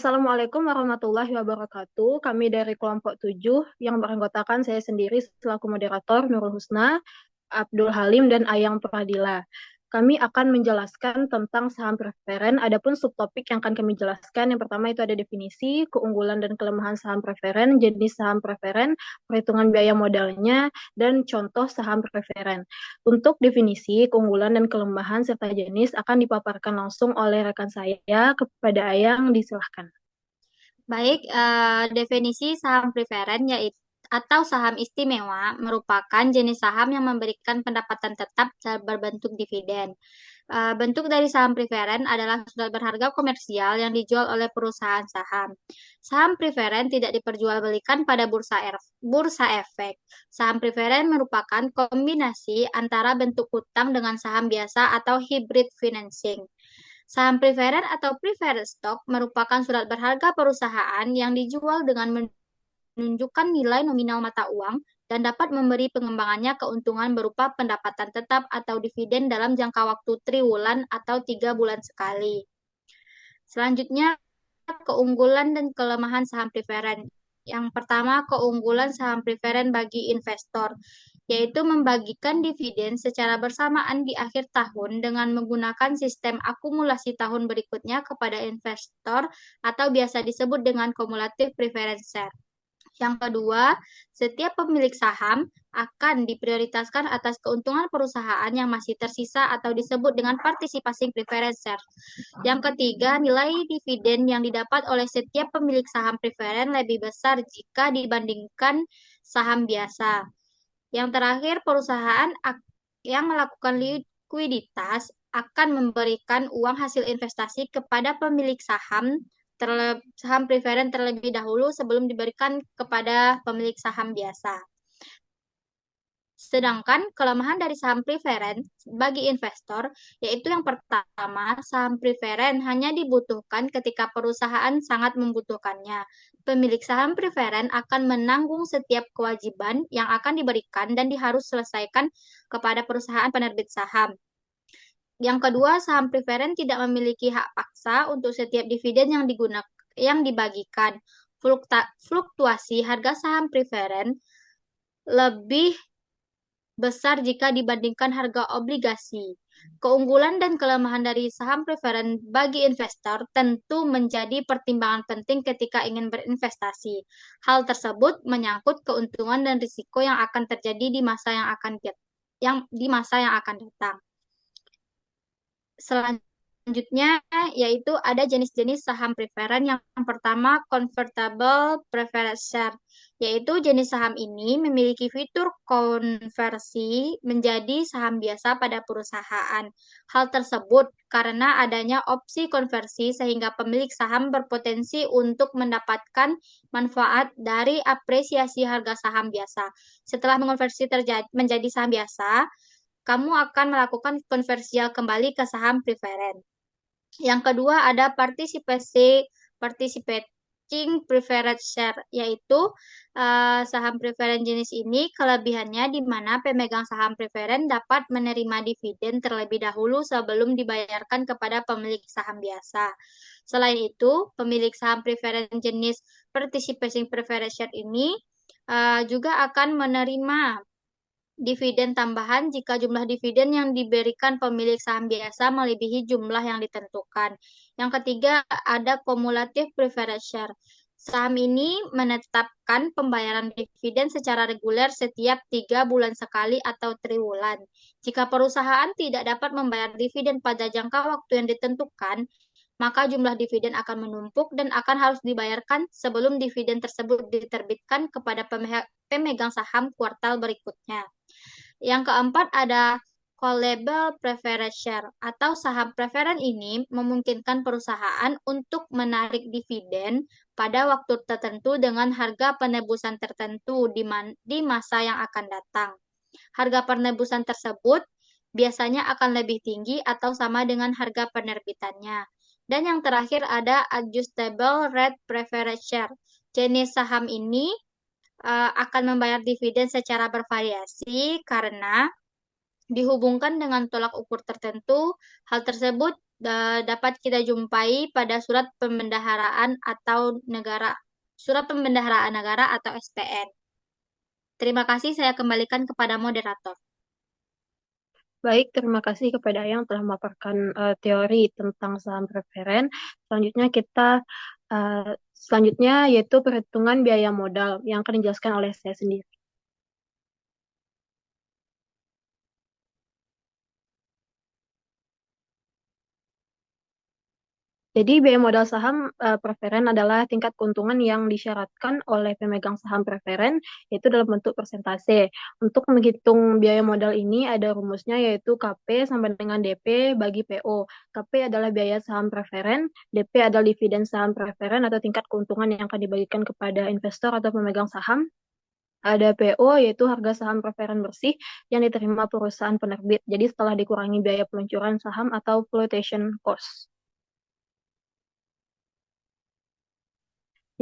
Assalamualaikum warahmatullahi wabarakatuh. Kami dari kelompok 7 yang beranggotakan saya sendiri selaku moderator Nurul Husna, Abdul Halim, dan Ayang Pradila. Kami akan menjelaskan tentang saham preferen. Adapun subtopik yang akan kami jelaskan, yang pertama itu ada definisi, keunggulan dan kelemahan saham preferen, jenis saham preferen, perhitungan biaya modalnya, dan contoh saham preferen. Untuk definisi, keunggulan dan kelemahan serta jenis akan dipaparkan langsung oleh rekan saya. Kepada Ayang, disilahkan. Baik, definisi saham preferen yaitu atau saham istimewa merupakan jenis saham yang memberikan pendapatan tetap berbentuk dividen. Bentuk dari saham preferen adalah surat berharga komersial yang dijual oleh perusahaan saham. Saham preferen tidak diperjualbelikan pada bursa efek. Saham preferen merupakan kombinasi antara bentuk hutang dengan saham biasa atau hybrid financing. Saham preferen atau preferred stock merupakan surat berharga perusahaan yang dijual dengan menunjukkan nilai nominal mata uang dan dapat memberi pengembangannya keuntungan berupa pendapatan tetap atau dividen dalam jangka waktu triwulan atau 3 bulan sekali. Selanjutnya, keunggulan dan kelemahan saham preferen. Yang pertama, keunggulan saham preferen bagi investor, yaitu membagikan dividen secara bersamaan di akhir tahun dengan menggunakan sistem akumulasi tahun berikutnya kepada investor atau biasa disebut dengan cumulative preference share. Yang kedua, setiap pemilik saham akan diprioritaskan atas keuntungan perusahaan yang masih tersisa atau disebut dengan participation preference share. Yang ketiga, nilai dividen yang didapat oleh setiap pemilik saham preferen lebih besar jika dibandingkan saham biasa. Yang terakhir, perusahaan yang melakukan likuiditas akan memberikan uang hasil investasi kepada pemilik saham preferen terlebih dahulu sebelum diberikan kepada pemilik saham biasa. Sedangkan kelemahan dari saham preferen bagi investor yaitu yang pertama, saham preferen hanya dibutuhkan ketika perusahaan sangat membutuhkannya. Pemilik saham preferen akan menanggung setiap kewajiban yang akan diberikan dan harus selesaikan kepada perusahaan penerbit saham. Yang kedua, saham preferen tidak memiliki hak paksa untuk setiap dividen yang dibagikan. Fluktuasi harga saham preferen lebih besar jika dibandingkan harga obligasi. Keunggulan dan kelemahan dari saham preferen bagi investor tentu menjadi pertimbangan penting ketika ingin berinvestasi. Hal tersebut menyangkut keuntungan dan risiko yang akan terjadi di masa yang akan datang. Selanjutnya yaitu ada jenis-jenis saham preferen. Yang pertama, convertible preferred share, yaitu jenis saham ini memiliki fitur konversi menjadi saham biasa pada perusahaan. Hal tersebut karena adanya opsi konversi sehingga pemilik saham berpotensi untuk mendapatkan manfaat dari apresiasi harga saham biasa. Setelah mengonversi menjadi saham biasa, kamu akan melakukan konversial kembali ke saham preferen. Yang kedua ada participating preferred share, yaitu saham preferen jenis ini kelebihannya di mana pemegang saham preferen dapat menerima dividen terlebih dahulu sebelum dibayarkan kepada pemilik saham biasa. Selain itu, pemilik saham preferen jenis participating preferred share ini juga akan menerima dividen tambahan jika jumlah dividen yang diberikan pemilik saham biasa melebihi jumlah yang ditentukan. Yang ketiga, ada cumulative preferred share. Saham ini menetapkan pembayaran dividen secara reguler setiap 3 bulan sekali atau triwulan. Jika perusahaan tidak dapat membayar dividen pada jangka waktu yang ditentukan, maka jumlah dividen akan menumpuk dan akan harus dibayarkan sebelum dividen tersebut diterbitkan kepada pemegang saham kuartal berikutnya. Yang keempat ada callable preferred share atau saham preferen ini memungkinkan perusahaan untuk menarik dividen pada waktu tertentu dengan harga penebusan tertentu di masa yang akan datang. Harga penebusan tersebut biasanya akan lebih tinggi atau sama dengan harga penerbitannya. Dan yang terakhir ada adjustable rate preferred share. Jenis saham ini akan membayar dividen secara bervariasi karena dihubungkan dengan tolak ukur tertentu. Hal tersebut dapat kita jumpai pada surat pembendaharaan negara atau SPN. Terima kasih, saya kembalikan kepada moderator. Baik, terima kasih kepada yang telah memaparkan teori tentang saham preferen. Selanjutnya selanjutnya yaitu perhitungan biaya modal yang akan dijelaskan oleh saya sendiri. Jadi biaya modal saham preferen adalah tingkat keuntungan yang disyaratkan oleh pemegang saham preferen, yaitu dalam bentuk persentase. Untuk menghitung biaya modal ini ada rumusnya, yaitu KP sama dengan DP bagi PO. KP adalah biaya saham preferen, DP adalah dividen saham preferen atau tingkat keuntungan yang akan dibagikan kepada investor atau pemegang saham. Ada PO, yaitu harga saham preferen bersih yang diterima perusahaan penerbit. Jadi setelah dikurangi biaya peluncuran saham atau flotation cost.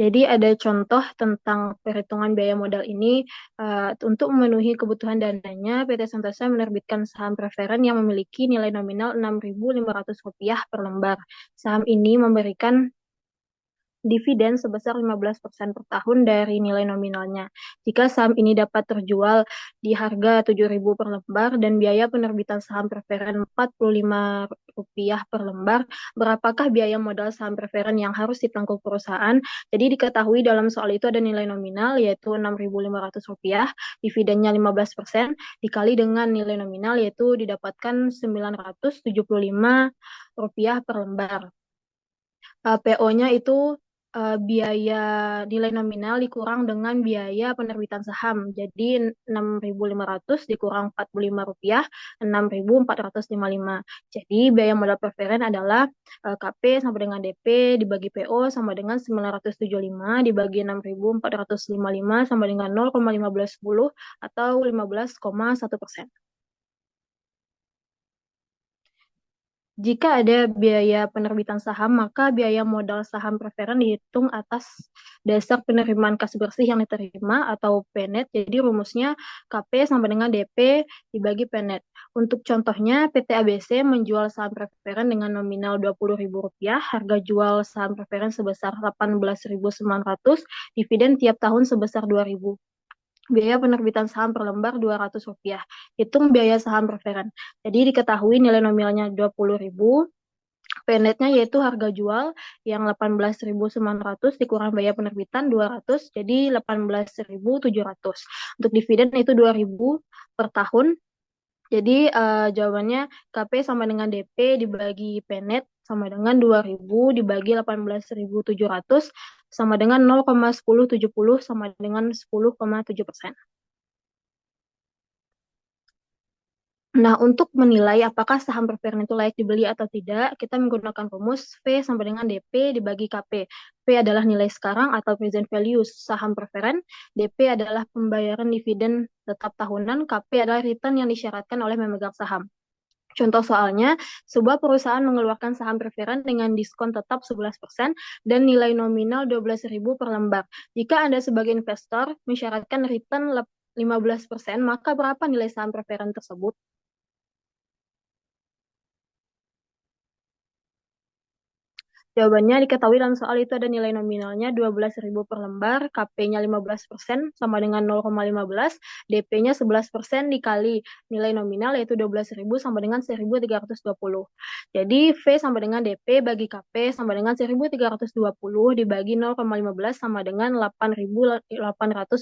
Jadi ada contoh tentang perhitungan biaya modal ini. Untuk memenuhi kebutuhan dananya, PT Santosa menerbitkan saham preferen yang memiliki nilai nominal Rp6.500 per lembar. Saham ini memberikan dividen sebesar 15% per tahun dari nilai nominalnya. Jika saham ini dapat terjual di harga Rp7.000 per lembar dan biaya penerbitan saham preferen Rp45 per lembar, berapakah biaya modal saham preferen yang harus ditanggung perusahaan? Jadi diketahui dalam soal itu ada nilai nominal yaitu Rp6.500, dividennya 15%, dikali dengan nilai nominal yaitu didapatkan Rp975 per lembar. PO-nya itu biaya nilai nominal dikurang dengan biaya penerbitan saham. Jadi 6.500 dikurang Rp45, 6.455. Jadi biaya modal preferen adalah KP sama dengan DP dibagi PO sama dengan 975 dibagi 6.455 sama dengan 0,1510 atau 15,1%. Jika ada biaya penerbitan saham, maka biaya modal saham preferen dihitung atas dasar penerimaan kas bersih yang diterima atau PNET. Jadi rumusnya KP sama dengan DP dibagi PNET. Untuk contohnya, PT ABC menjual saham preferen dengan nominal Rp20.000, harga jual saham preferen sebesar 18.900, dividen tiap tahun sebesar 2.000. Biaya penerbitan saham per lembar Rp200. Hitung biaya saham preferen. Jadi diketahui nilai nominalnya 20.000, PNET-nya yaitu harga jual yang 18.900 dikurang biaya penerbitan 200, jadi 18.700. Untuk dividen itu 2.000 per tahun. Jadi jawabannya KP sama dengan DP dibagi PNET sama dengan 2.000 dibagi 18.700 sama dengan 0,1070 sama dengan 10,7%. Nah, untuk menilai apakah saham preferen itu layak dibeli atau tidak, kita menggunakan rumus V sama dengan DP dibagi KP. V adalah nilai sekarang atau present value saham preferen, DP adalah pembayaran dividen tetap tahunan, KP adalah return yang disyaratkan oleh memegang saham. Contoh soalnya, sebuah perusahaan mengeluarkan saham preferen dengan diskon tetap 11% dan nilai nominal 12.000 per lembar. Jika Anda sebagai investor mensyaratkan return 15%, maka berapa nilai saham preferen tersebut? Jawabannya diketahui dalam soal itu ada nilai nominalnya 12.000 per lembar, KP-nya 15% sama dengan 0,15, DP-nya 11% dikali nilai nominal yaitu 12.000 sama dengan 1.320. Jadi V sama dengan DP bagi KP sama dengan 1.320 dibagi 0,15 sama dengan 8.800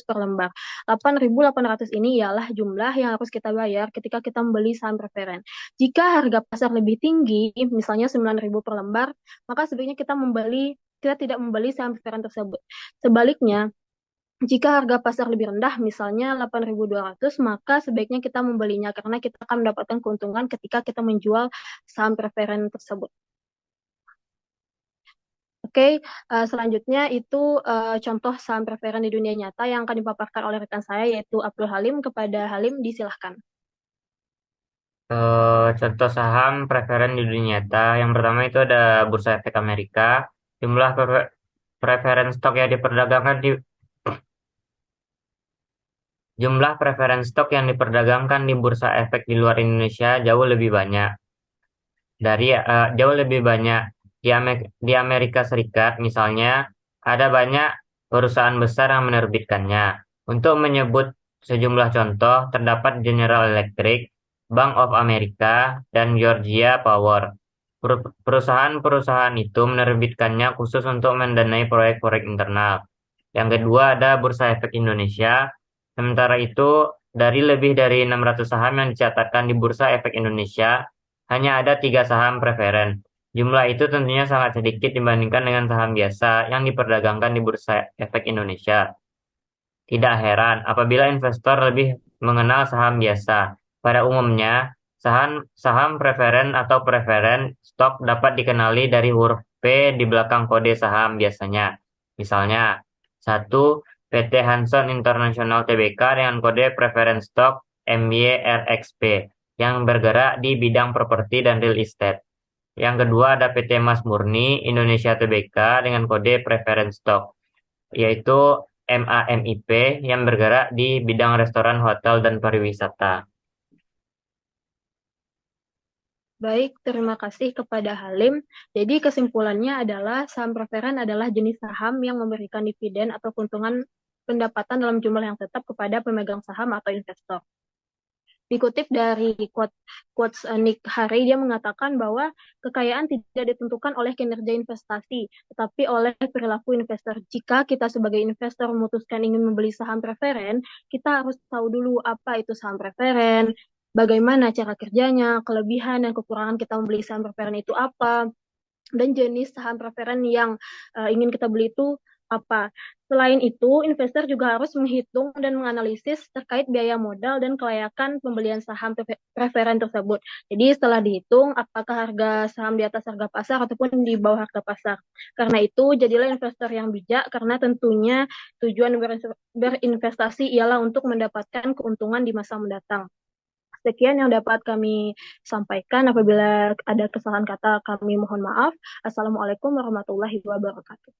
per lembar. 8.800 ini ialah jumlah yang harus kita bayar ketika kita membeli saham preferen. Jika harga pasar lebih tinggi, misalnya 9.000 per lembar, maka sebaiknya kita tidak membeli saham preferen tersebut. Sebaliknya, jika harga pasar lebih rendah, misalnya 8.200, maka sebaiknya kita membelinya karena kita akan mendapatkan keuntungan ketika kita menjual saham preferen tersebut. Oke, selanjutnya itu contoh saham preferen di dunia nyata yang akan dipaparkan oleh rekan saya yaitu Abdul Halim. Kepada Halim, disilahkan. Contoh saham preferen di dunia nyata. Yang pertama itu ada Bursa Efek Amerika. Jumlah preferen stok yang diperdagangkan jumlah preferen stok yang diperdagangkan di bursa efek di luar Indonesia jauh lebih banyak. jauh lebih banyak di Amerika Serikat misalnya ada banyak perusahaan besar yang menerbitkannya. Untuk menyebut sejumlah contoh, terdapat General Electric, Bank of America, dan Georgia Power. Perusahaan-perusahaan itu menerbitkannya khusus untuk mendanai proyek-proyek internal. Yang kedua ada Bursa Efek Indonesia. Sementara itu, dari lebih dari 600 saham yang dicatatkan di Bursa Efek Indonesia, hanya ada 3 saham preferen. Jumlah itu tentunya sangat sedikit dibandingkan dengan saham biasa yang diperdagangkan di Bursa Efek Indonesia. Tidak heran apabila investor lebih mengenal saham biasa. Pada umumnya, saham preferen atau preferen stock dapat dikenali dari huruf P di belakang kode saham biasanya. Misalnya, 1. PT Hanson International Tbk dengan kode Preference Stock MYRXP yang bergerak di bidang properti dan real estate. Yang kedua ada PT Mas Murni Indonesia Tbk dengan kode Preference Stock, yaitu MAMIP yang bergerak di bidang restoran, hotel, dan pariwisata. Baik, terima kasih kepada Halim. Jadi kesimpulannya adalah saham preferen adalah jenis saham yang memberikan dividen atau keuntungan pendapatan dalam jumlah yang tetap kepada pemegang saham atau investor. Dikutip dari quotes Nick Hari, dia mengatakan bahwa kekayaan tidak ditentukan oleh kinerja investasi, tetapi oleh perilaku investor. Jika kita sebagai investor memutuskan ingin membeli saham preferen, kita harus tahu dulu apa itu saham preferen, bagaimana cara kerjanya, kelebihan dan kekurangan kita membeli saham preferen itu apa, dan jenis saham preferen yang ingin kita beli itu apa. Selain itu, investor juga harus menghitung dan menganalisis terkait biaya modal dan kelayakan pembelian saham preferen tersebut. Jadi setelah dihitung, apakah harga saham di atas harga pasar ataupun di bawah harga pasar. Karena itu, jadilah investor yang bijak karena tentunya tujuan berinvestasi ialah untuk mendapatkan keuntungan di masa mendatang. Sekian yang dapat kami sampaikan. Apabila ada kesalahan kata, kami mohon maaf. Assalamualaikum warahmatullahi wabarakatuh.